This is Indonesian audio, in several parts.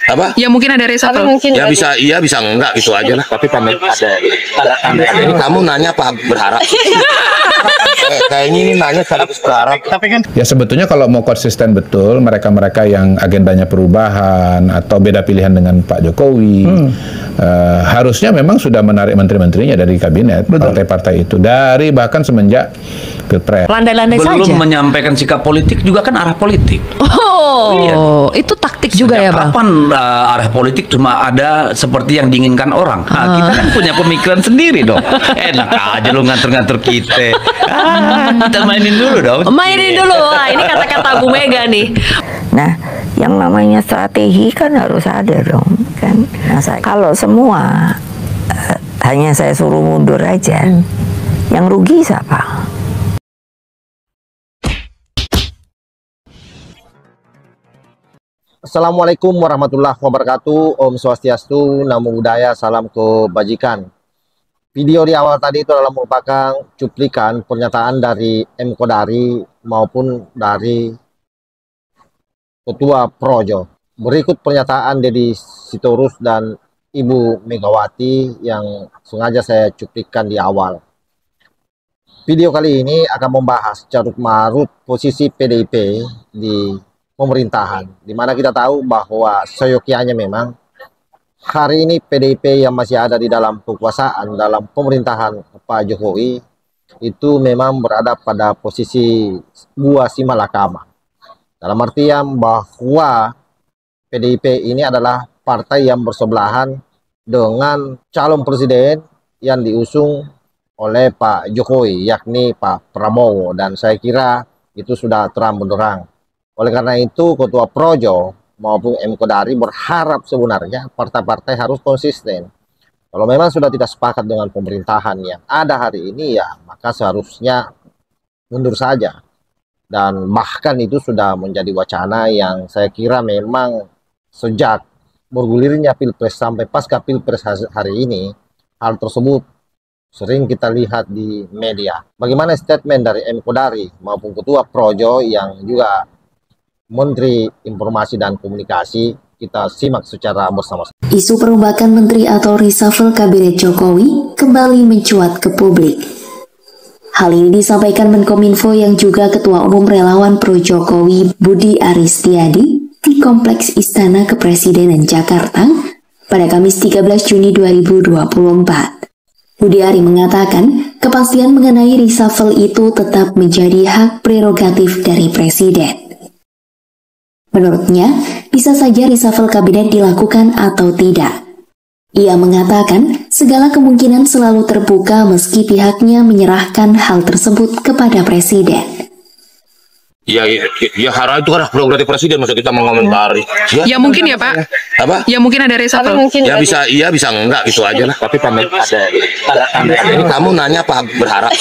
Apa? Ya mungkin ada reshuffle. Ya bisa iya bisa enggak gitu aja lah. Tapi pamit ada. Ini kamu nanya apa berharap? Kayaknya ini nanya sekaligus berharap. Tapi kan ya sebetulnya kalau mau konsisten betul mereka-mereka yang agendanya perubahan atau beda pilihan dengan Pak Jokowi harusnya memang sudah menarik menteri-menterinya dari kabinet partai-partai itu dari bahkan semenjak Pilpres. Landai-landai saja. Belum menyampaikan sikap politik juga kan arah politik. Oh, Iya. Itu taktik juga ya, Bang? Kapan arah politik cuma ada seperti yang diinginkan orang? Kita kan punya pemikiran sendiri dong. Enak aja lu ngatur-ngatur kita. Kita mainin dulu dong. Mainin dulu. Wah, ini kata-kata Bu Mega nih. Nah, yang namanya strategi kan harus ada dong, kan? Nah, kalau semua hanya saya suruh mundur aja, yang rugi siapa? Assalamualaikum warahmatullahi wabarakatuh. Om Swastiastu, Namo Buddhaya, salam kebajikan. Video di awal tadi itu adalah merupakan cuplikan pernyataan dari M. Kodari maupun dari Ketua Projo. Berikut pernyataan Deddy Sitorus dan Ibu Megawati yang sengaja saya cuplikan di awal. Video kali ini akan membahas carut marut posisi PDIP di pemerintahan, di mana kita tahu bahwa seyogyanya memang hari ini PDIP yang masih ada di dalam kekuasaan dalam pemerintahan Pak Jokowi itu memang berada pada posisi buah si malakama. Dalam artian bahwa PDIP ini adalah partai yang bersebelahan dengan calon presiden yang diusung oleh Pak Jokowi, yakni Pak Prabowo, dan saya kira itu sudah terang benderang. Oleh karena itu, Ketua Projo maupun M. Kodari berharap sebenarnya partai-partai harus konsisten. Kalau memang sudah tidak sepakat dengan pemerintahan yang ada hari ini, ya maka seharusnya mundur saja. Dan bahkan itu sudah menjadi wacana yang saya kira memang sejak bergulirnya Pilpres sampai pasca Pilpres hari ini, hal tersebut sering kita lihat di media. Bagaimana statement dari M. Kodari maupun Ketua Projo yang juga Menteri Informasi dan Komunikasi, kita simak secara bersama-sama. Isu perombakan menteri atau reshuffle kabinet Jokowi kembali mencuat ke publik. Hal ini disampaikan Menkominfo yang juga Ketua Umum Relawan Pro Jokowi Budi Aristiadi di Kompleks Istana Kepresidenan Jakarta pada Kamis 13 Juni 2024. Budi Ari mengatakan kepastian mengenai reshuffle itu tetap menjadi hak prerogatif dari Presiden. Menurutnya, bisa saja reshuffle kabinet dilakukan atau tidak. Ia mengatakan segala kemungkinan selalu terbuka meski pihaknya menyerahkan hal tersebut kepada Presiden. Ya hara itu kan prerogatif presiden, masa kita mengomentari. Ya mungkin ya Pak. Apa? Ya mungkin ada reshuffle. Ya bisa iya bisa enggak gitu aja lah. Tapi pamit ada. Ini kamu nanya apa berharap?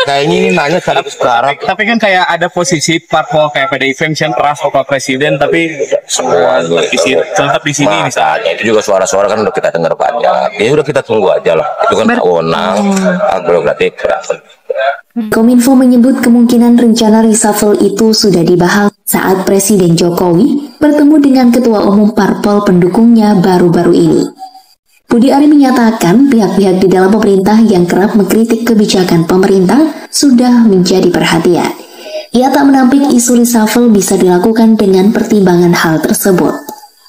Kayaknya ini nanya sekaligus berharap. Tapi kan kayak ada posisi parpol kayak PDIP misalnya keras Bapak Presiden, tapi semua tetap di sini misalnya. Itu juga suara-suara kan udah kita dengar banyak. Ya udah kita tunggu aja lah. Itu kan wewenang hak prerogatif. Kominfo menyebut kemungkinan rencana reshuffle itu sudah dibahas saat Presiden Jokowi bertemu dengan Ketua Umum Parpol pendukungnya baru-baru ini. Budi Ari menyatakan pihak-pihak di dalam pemerintah yang kerap mengkritik kebijakan pemerintah sudah menjadi perhatian. Ia tak menampik isu reshuffle bisa dilakukan dengan pertimbangan hal tersebut.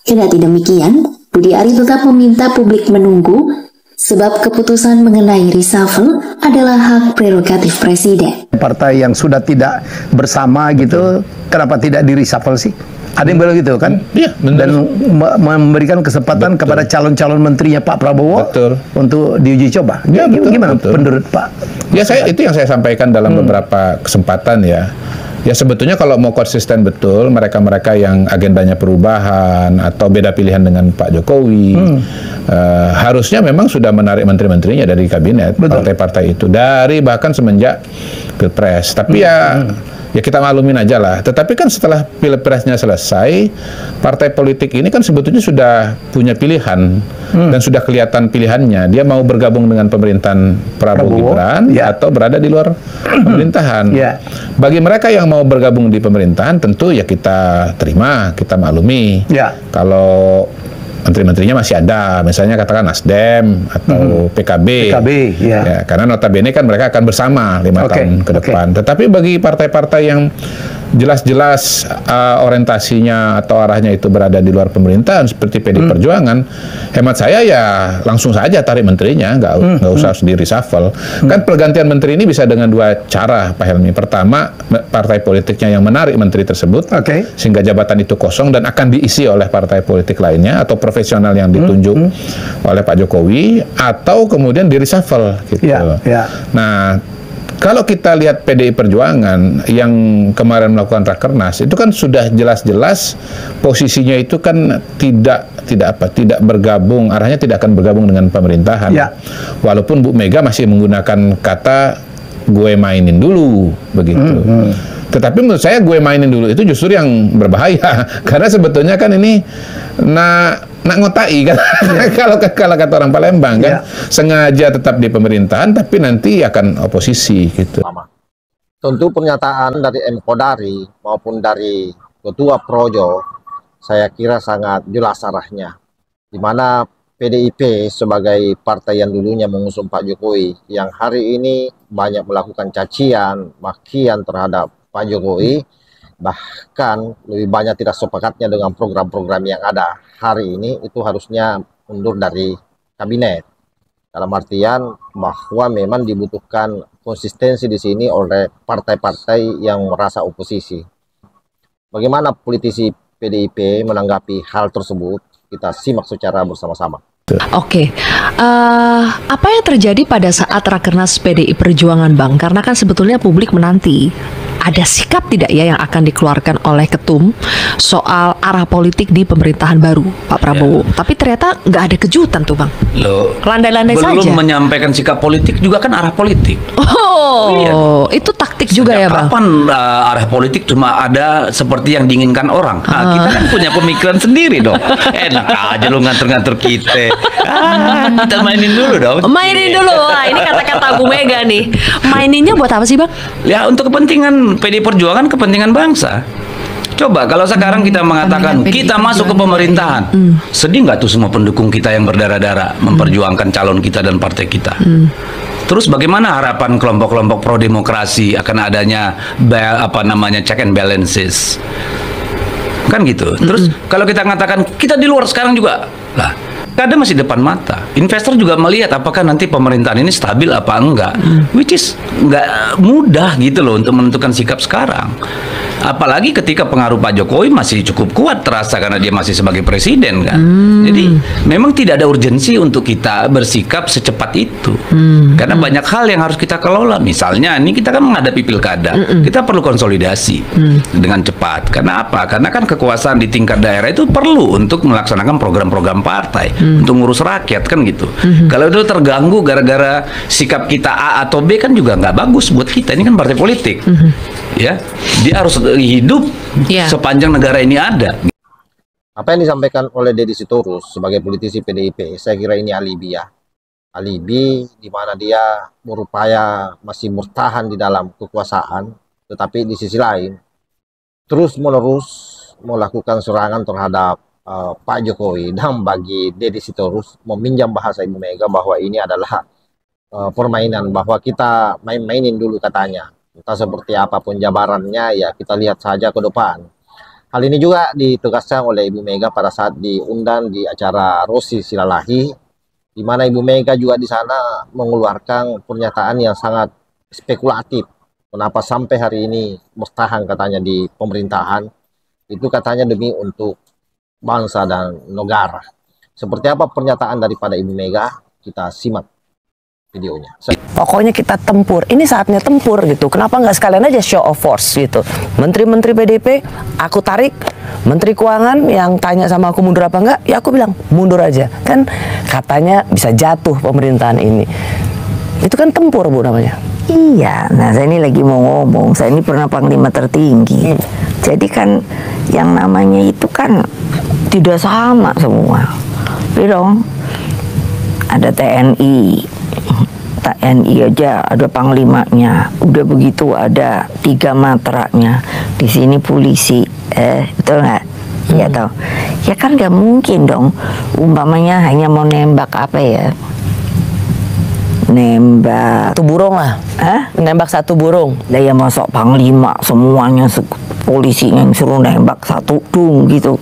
Kendati demikian, Budi Ari tetap meminta publik menunggu sebab keputusan mengenai reshuffle adalah hak prerogatif Presiden. Partai yang sudah tidak bersama gitu, kenapa tidak di reshuffle sih? Ada yang bilang gitu kan? Iya, dan memberikan kesempatan kepada calon-calon menterinya Pak Prabowo untuk diuji coba. Ya, gimana menurut Pak? Ya itu yang saya sampaikan dalam beberapa kesempatan ya. Ya sebetulnya kalau mau konsisten betul mereka-mereka yang agendanya perubahan atau beda pilihan dengan Pak Jokowi harusnya memang sudah menarik menteri-menterinya dari kabinet partai-partai itu dari bahkan semenjak Pilpres. Tapi ya ya kita maklumin aja lah. Tetapi kan setelah pilpresnya selesai, partai politik ini kan sebetulnya sudah punya pilihan dan sudah kelihatan pilihannya. Dia mau bergabung dengan pemerintahan Prabowo Gibran atau berada di luar pemerintahan. Bagi mereka yang mau bergabung di pemerintahan, tentu ya kita terima, kita maklumi. Kalau menteri-menterinya masih ada, misalnya katakan Nasdem atau PKB, ya, karena notabene kan mereka akan bersama 5 tahun ke depan. Tetapi bagi partai-partai yang jelas-jelas orientasinya atau arahnya itu berada di luar pemerintahan seperti PD Perjuangan, hemat saya ya langsung saja tarik menterinya, nggak usah sendiri reshuffle. Kan pergantian menteri ini bisa dengan 2 cara, Pak Helmi. Pertama, partai politiknya yang menarik menteri tersebut, sehingga jabatan itu kosong dan akan diisi oleh partai politik lainnya atau profesional yang ditunjuk oleh Pak Jokowi, atau kemudian di reshuffle gitu. Nah, kalau kita lihat PDI Perjuangan yang kemarin melakukan rakernas, itu kan sudah jelas-jelas posisinya itu kan tidak bergabung, arahnya tidak akan bergabung dengan pemerintahan. Walaupun Bu Mega masih menggunakan kata gue mainin dulu begitu. Tetapi menurut saya gue mainin dulu itu justru yang berbahaya, karena sebetulnya kan ini nak ngotai kan, kalau kata orang Palembang kan, sengaja tetap di pemerintahan tapi nanti akan oposisi gitu. Tentu pernyataan dari M. Kodari maupun dari Ketua Projo saya kira sangat jelas arahnya, di mana PDIP sebagai partai yang dulunya mengusung Pak Jokowi, yang hari ini banyak melakukan cacian, makian terhadap Pak Jokowi, bahkan lebih banyak tidak sepakatnya dengan program-program yang ada hari ini, itu harusnya mundur dari kabinet. Dalam artian bahwa memang dibutuhkan konsistensi di sini oleh partai-partai yang merasa oposisi. Bagaimana politisi PDIP menanggapi hal tersebut? Kita simak secara bersama-sama. Apa yang terjadi pada saat Rakernas PDI Perjuangan, Bang? Karena kan sebetulnya publik menanti ada sikap tidak ya yang akan dikeluarkan oleh ketum soal arah politik di pemerintahan baru Pak Prabowo. Tapi ternyata nggak ada kejutan tuh, Bang. Loh, landai-landai saja. Belum menyampaikan sikap politik juga kan arah politik. Itu taktik juga ya, Bang? Kapan arah politik cuma ada seperti yang diinginkan orang? Kita kan punya pemikiran sendiri dong. Enak aja lu nganter-nganter kita. Kita mainin dulu dong. Mainin dulu. Ini kata-kata Bu Mega nih. Maininnya buat apa sih, Bang? Ya untuk kepentingan PD Perjuangan, kepentingan bangsa. Coba kalau sekarang kita mengatakan kita masuk ke pemerintahan, sedih nggak tuh semua pendukung kita yang berdarah-darah memperjuangkan calon kita dan partai kita? Terus bagaimana harapan kelompok-kelompok pro demokrasi akan adanya check and balances? Kan gitu. Terus kalau kita mengatakan kita di luar sekarang juga, lah ada masih depan mata. Investor juga melihat apakah nanti pemerintahan ini stabil apa enggak, which is nggak mudah gitu loh untuk menentukan sikap sekarang. Apalagi ketika pengaruh Pak Jokowi masih cukup kuat terasa karena dia masih sebagai presiden kan. Jadi memang tidak ada urgensi untuk kita bersikap secepat itu. Karena banyak hal yang harus kita kelola. Misalnya ini kita kan menghadapi pilkada, kita perlu konsolidasi dengan cepat. Karena apa? Karena kan kekuasaan di tingkat daerah itu perlu untuk melaksanakan program-program partai, untuk ngurus rakyat kan gitu. Kalau itu terganggu gara-gara sikap kita A atau B kan juga nggak bagus buat kita. Ini kan partai politik. Ya, dia harus hidup sepanjang negara ini ada. Apa yang disampaikan oleh Deddy Sitorus sebagai politisi PDIP, saya kira ini alibi ya. Alibi di mana dia berupaya masih bertahan di dalam kekuasaan, tetapi di sisi lain terus-menerus melakukan serangan terhadap Pak Jokowi. Dan bagi Deddy Sitorus, meminjam bahasa Ibu Mega bahwa ini adalah permainan, bahwa kita main-mainin dulu katanya. Entah seperti apapun jabarannya, ya kita lihat saja ke depan. Hal ini juga ditegaskan oleh Ibu Mega pada saat diundang di acara Rosi Silalahi, di mana Ibu Mega juga di sana mengeluarkan pernyataan yang sangat spekulatif. Kenapa sampai hari ini bertahan katanya di pemerintahan, itu katanya demi untuk bangsa dan negara. Seperti apa pernyataan daripada Ibu Mega, kita simak videonya. Pokoknya kita tempur, ini saatnya tempur gitu. Kenapa nggak sekalian aja show of force gitu? Menteri-menteri PDIP aku tarik, Menteri Keuangan yang tanya sama aku mundur apa enggak, ya aku bilang mundur aja. Kan katanya bisa jatuh pemerintahan ini. Itu kan tempur, Bu, namanya. Iya, nah saya ini lagi mau ngomong, saya ini pernah panglima tertinggi. Jadi kan yang namanya itu kan tidak sama semua. Tapi dong, ada TNI aja ada panglimanya, udah begitu ada 3 matranya, di sini polisi, betul nggak? Ya toh, ya kan nggak mungkin dong, umpamanya hanya mau nembak apa ya? Nembak Satu burung lah. Nembak satu burung. Lah ya masuk panglima semuanya polisinya yang suruh nembak satu dung gitu.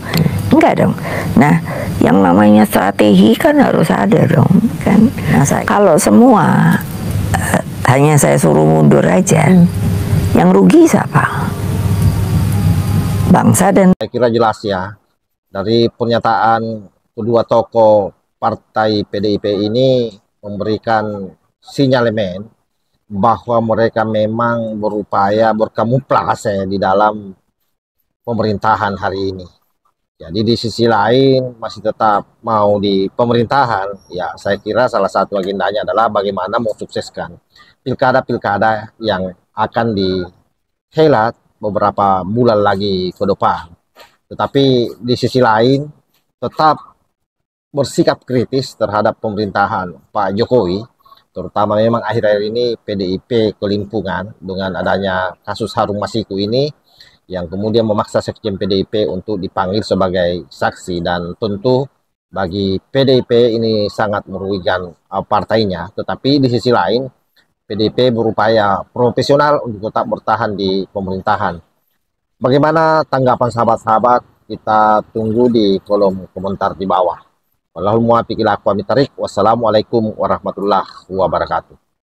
Enggak dong. Nah, yang namanya strategi kan harus ada dong, kan. Nah, kalau semua hanya saya suruh mundur aja, yang rugi siapa? Bangsa dan Saya kira jelas ya, dari pernyataan kedua tokoh partai PDIP ini memberikan sinyalemen bahwa mereka memang berupaya berkamuflase di dalam pemerintahan hari ini. Jadi di sisi lain masih tetap mau di pemerintahan, ya saya kira salah satu agendanya adalah bagaimana mensukseskan pilkada-pilkada yang akan dihelat beberapa bulan lagi ke depan. Tetapi di sisi lain tetap bersikap kritis terhadap pemerintahan Pak Jokowi, terutama memang akhir-akhir ini PDIP kelimpungan dengan adanya kasus Harun Masiku ini, yang kemudian memaksa sekjen PDIP untuk dipanggil sebagai saksi, dan tentu bagi PDIP ini sangat merugikan partainya. Tetapi di sisi lain PDIP berupaya profesional untuk tetap bertahan di pemerintahan. Bagaimana tanggapan sahabat-sahabat? Kita tunggu di kolom komentar di bawah. Wassalamualaikum warahmatullahi wabarakatuh.